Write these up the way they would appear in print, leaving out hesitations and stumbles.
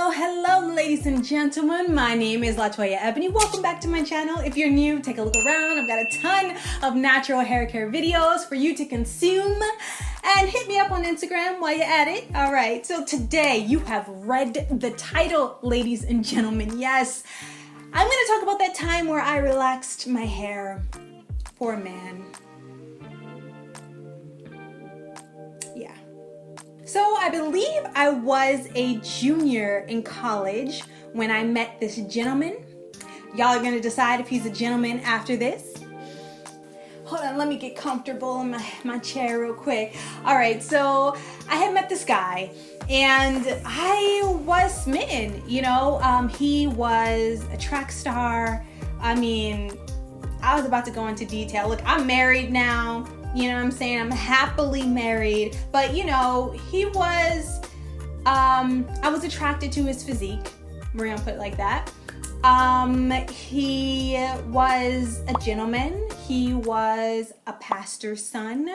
Hello, ladies and gentlemen. My name is Latoya Ebony. Welcome back to my channel. If you're new, take a look around. I've got a ton of natural hair care videos for you to consume. And hit me up on Instagram while you're at it. All right, so today you have read the title, ladies and gentlemen. Yes, I'm gonna talk about that time where I relaxed my hair for a man. Yeah. So I believe I was a junior in college when I met this gentleman. Y'all are gonna decide if he's a gentleman after this. Hold on, let me get comfortable in my chair real quick. All right, so I had met this guy and I was smitten, you know. He was a track star. I mean, I was about to go into detail. Look, I'm married now. You know what I'm saying? I'm happily married. But, you know, he was, I was attracted to his physique. We're gonna put it like that. He was a gentleman. He was a pastor's son,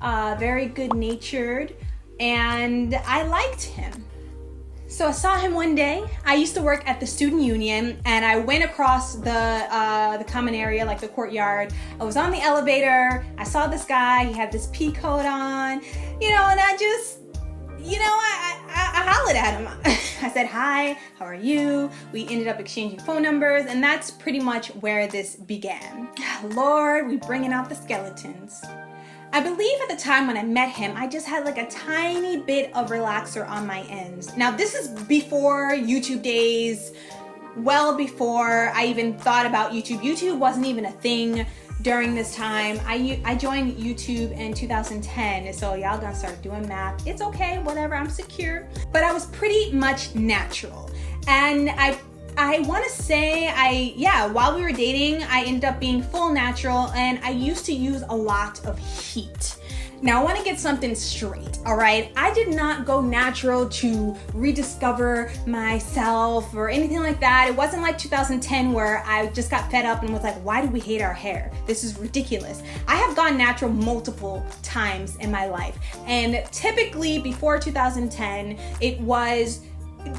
very good-natured, and I liked him. So I saw him one day. I used to work at the student union, and I went across the common area, like the courtyard. I was on the elevator. I saw this guy. He had this pea coat on, you know, and I just, you know, I hollered at him. I said, "Hi, how are you?" We ended up exchanging phone numbers, and that's pretty much where this began. Lord, we bringing out the skeletons. I believe at the time when I met him, I just had like a tiny bit of relaxer on my ends. Now, this is before YouTube days, well before I even thought about YouTube. YouTube wasn't even a thing during this time. I joined YouTube in 2010, so y'all gonna start doing math. It's okay, whatever, I'm secure. But I was pretty much natural. And I want to say, while we were dating, I ended up being full natural, and I used to use a lot of heat. Now, I want to get something straight, all right? I did not go natural to rediscover myself or anything like that. It wasn't like 2010 where I just got fed up and was like, why do we hate our hair? This is ridiculous. I have gone natural multiple times in my life. And typically before 2010, it was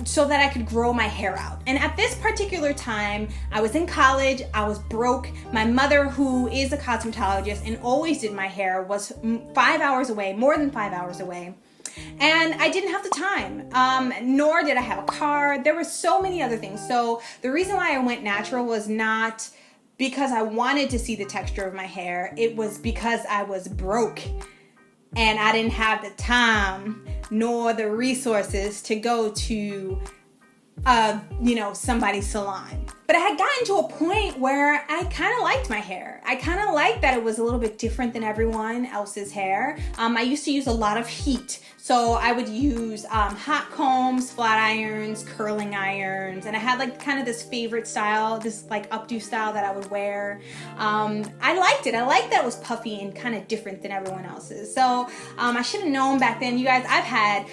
so that I could grow my hair out. And at this particular time, I was in college, I was broke. My mother, who is a cosmetologist and always did my hair, was 5 hours away, more than 5 hours away. And I didn't have the time, nor did I have a car. There were so many other things. So the reason why I went natural was not because I wanted to see the texture of my hair. It was because I was broke and I didn't have the time nor the resources to go to, somebody's salon. But I had gotten to a point where I kind of liked my hair. I kind of liked that it was a little bit different than everyone else's hair. I used to use a lot of heat. So I would use hot combs, flat irons, curling irons, and I had like kind of this favorite style, this like updo style that I would wear. I liked it. I liked that it was puffy and kind of different than everyone else's. So I should have known back then. You guys, I've had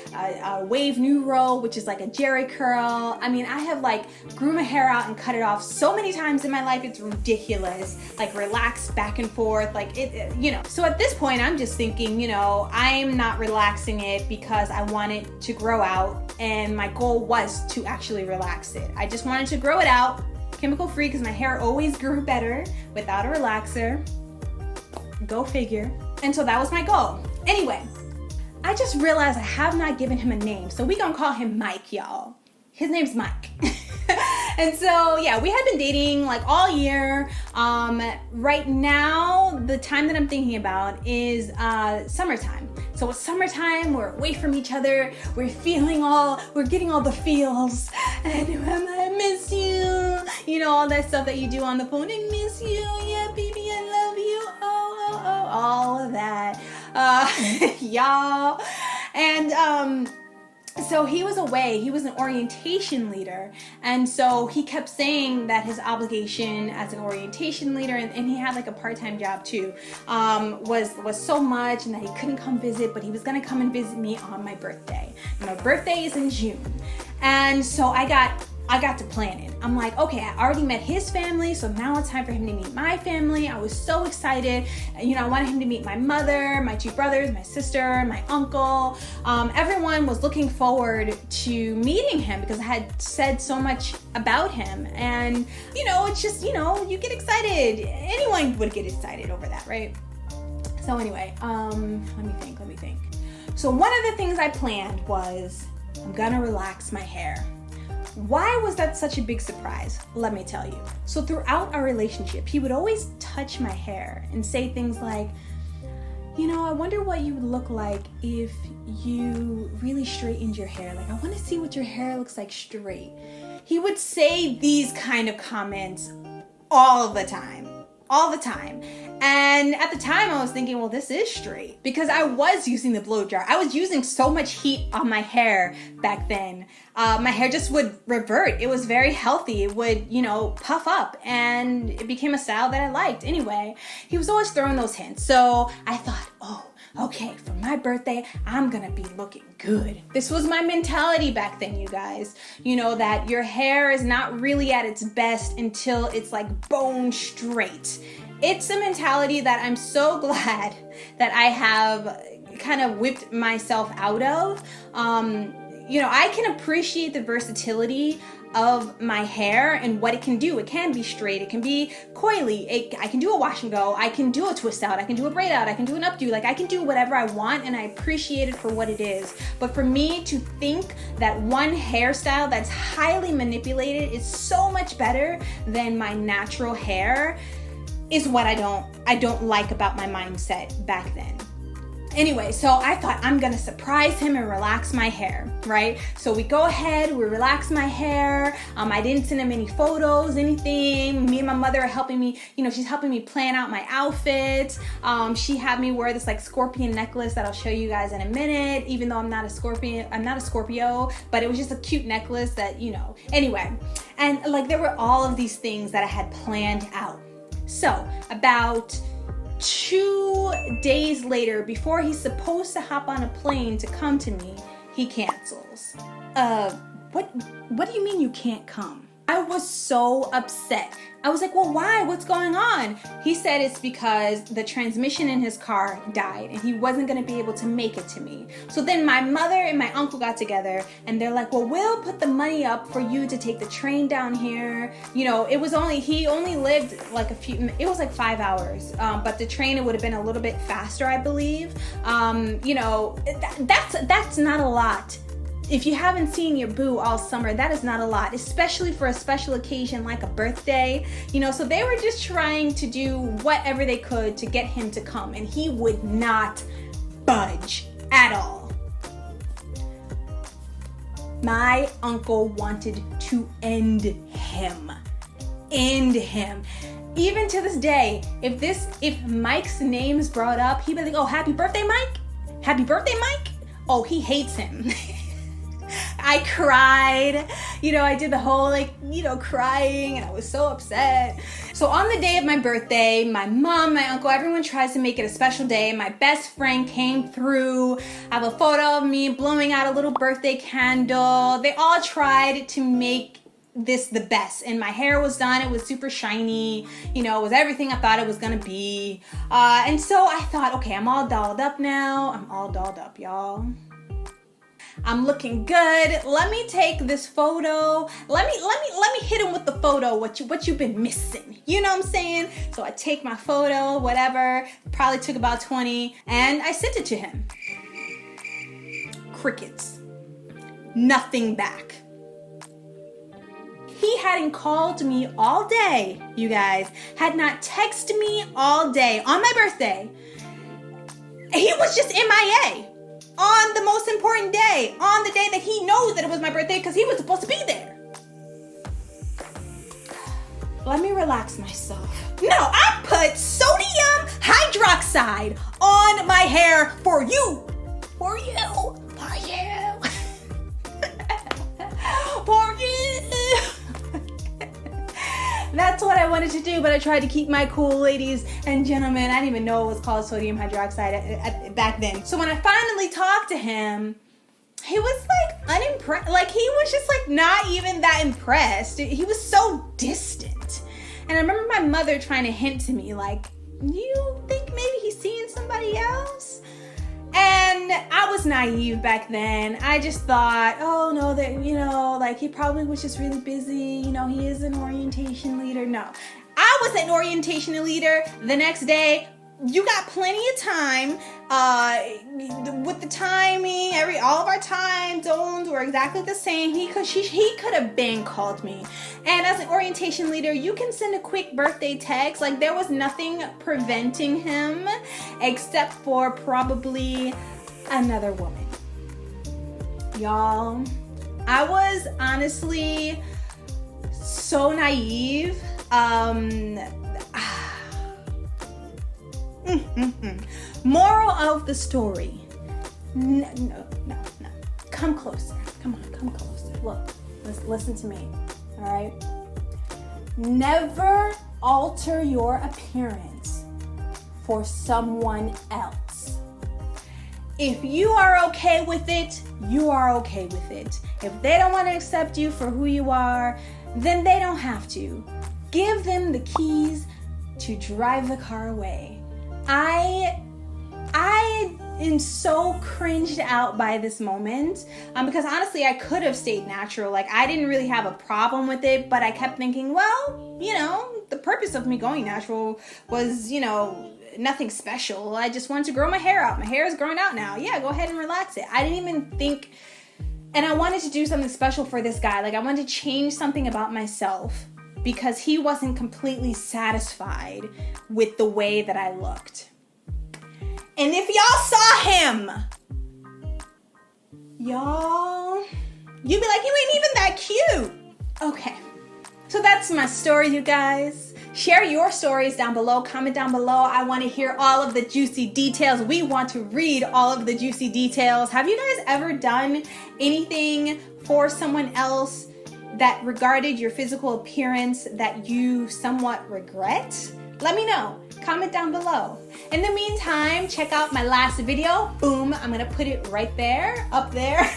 a wave new roll, which is like a jerry curl. I mean, I have like grew my hair out and cut it off so many times in my life. It's ridiculous. Like relaxed back and forth, like it, you know. So at this point, I'm just thinking, you know, I'm not relaxing it because I wanted to grow out, and my goal was to actually relax it. I just wanted to grow it out, chemical free, because my hair always grew better without a relaxer. Go figure. And so that was my goal. Anyway, I just realized I have not given him a name, so we gonna call him Mike, y'all. His name's Mike. And so, yeah, we had been dating like all year. Right now, the time that I'm thinking about is summertime. So it's summertime, we're away from each other, we're getting all the feels. And I miss you. You know, all that stuff that you do on the phone. I miss you, yeah, baby, I love you. Oh, all of that. Y'all. And, so he was away. He was an orientation leader, and so he kept saying that his obligation as an orientation leader, and he had like a part-time job too, was so much, and that he couldn't come visit, but he was gonna come and visit me on my birthday. And my birthday is in June, and so I got I got to planning. I'm like, okay, I already met his family, so now it's time for him to meet my family. I was so excited. You know, I wanted him to meet my mother, my 2 brothers, my sister, my uncle. Everyone was looking forward to meeting him because I had said so much about him. And, you know, it's just, you know, you get excited. Anyone would get excited over that, right? So anyway, let me think. So one of the things I planned was I'm gonna relax my hair. Why was that such a big surprise? Let me tell you. So throughout our relationship, he would always touch my hair and say things like, you know, I wonder what you would look like if you really straightened your hair. Like, I want to see what your hair looks like straight. He would say these kind of comments all the time. And at the time I was thinking, well, this is straight because I was using the blow dryer. I was using so much heat on my hair back then. My hair just would revert. It was very healthy. It would, you know, puff up and it became a style that I liked. Anyway, he was always throwing those hints. So I thought, oh, okay, for my birthday, I'm gonna be looking good. This was my mentality back then, you guys. You know that your hair is not really at its best until it's like bone straight. It's a mentality that I'm so glad that I have kind of whipped myself out of. You know, I can appreciate the versatility of my hair and what it can do. It can be straight, it can be coily, I can do a wash and go, I can do a twist out, I can do a braid out, I can do an updo, like I can do whatever I want and I appreciate it for what it is. But for me to think that one hairstyle that's highly manipulated is so much better than my natural hair is what I don't like about my mindset back then. Anyway, so I thought I'm gonna surprise him and relax my hair, right? So we go ahead, we relax my hair. I didn't send him any photos, anything. Me and my mother are helping me, you know, she's helping me plan out my outfit. She had me wear this like scorpion necklace that I'll show you guys in a minute, even though I'm not a Scorpio, but it was just a cute necklace that, you know, anyway. And like there were all of these things that I had planned out. So about 2 days later, before he's supposed to hop on a plane to come to me, he cancels. What do you mean you can't come? I was so upset. I was like, well, why? What's going on? He said it's because the transmission in his car died and he wasn't gonna be able to make it to me. So then my mother and my uncle got together and they're like, well, we'll put the money up for you to take the train down here. You know, he only lived like it was like 5 hours, but the train, it would have been a little bit faster, I believe. You know, that's not a lot. If you haven't seen your boo all summer, that is not a lot, especially for a special occasion like a birthday. You know, so they were just trying to do whatever they could to get him to come, and he would not budge at all. My uncle wanted to end him. Even to this day, if Mike's name is brought up, he'd be like, oh, happy birthday, Mike? Happy birthday, Mike? Oh, he hates him. I cried, you know, I did the whole like, you know, crying, and I was so upset. So on the day of my birthday, my mom, my uncle, everyone tries to make it a special day. My best friend came through. I have a photo of me blowing out a little birthday candle. They all tried to make this the best, and my hair was done. It was super shiny, you know, it was everything I thought it was gonna be. And so I thought, okay, I'm all dolled up now. I'm all dolled up, y'all. I'm looking good. Let me take this photo. Let me hit him with the photo. What you've been missing. You know what I'm saying? So I take my photo, whatever. Probably took about 20, and I sent it to him. Crickets. Nothing back. He hadn't called me all day, you guys. Had not texted me all day on my birthday. He was just MIA. On the most important day, on the day that he knows that it was my birthday because he was supposed to be there. Let me relax myself. No, I put sodium hydroxide on my hair for you. For you. For you. For you. That's what I wanted to do, but I tried to keep my cool, ladies and gentlemen. I didn't even know it was called sodium hydroxide back then. So when I finally talked to him, he was like unimpressed. Like he was just like not even that impressed. He was so distant. And I remember my mother trying to hint to me like, you think maybe he's seeing somebody else? And I was naive back then. I just thought, oh no, that, you know, like he probably was just really busy. You know, he is an orientation leader. No, I was an orientation leader the next day. You got plenty of time with the timing. All of our time zones were exactly the same. He could have been called me. And as an orientation leader, you can send a quick birthday text. Like there was nothing preventing him except for probably another woman. Y'all, I was honestly so naive. Moral of the story. No. Come closer. Come on, come closer. Look, listen to me. All right? Never alter your appearance for someone else. If you are okay with it, you are okay with it. If they don't want to accept you for who you are, then they don't have to. Give them the keys to drive the car away. I am so cringed out by this moment because honestly I could have stayed natural. Like I didn't really have a problem with it, but I kept thinking, well, you know, the purpose of me going natural was, you know, nothing special. I just wanted to grow my hair out. My hair is growing out now. Yeah, go ahead and relax it. I didn't even think, and I wanted to do something special for this guy. Like I wanted to change something about myself because he wasn't completely satisfied with the way that I looked. And if y'all saw him, y'all, you'd be like, you ain't even that cute. Okay, so that's my story, you guys. Share your stories down below. Comment down below. I want to hear all of the juicy details. We want to read all of the juicy details. Have you guys ever done anything for someone else that regarded your physical appearance that you somewhat regret? Let me know. Comment down below. In the meantime, check out my last video. Boom, I'm gonna put it right there, up there.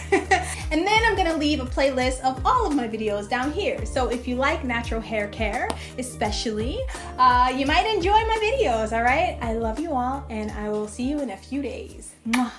And then I'm gonna leave a playlist of all of my videos down here. So if you like natural hair care, especially, you might enjoy my videos, all right? I love you all, and I will see you in a few days. Mwah.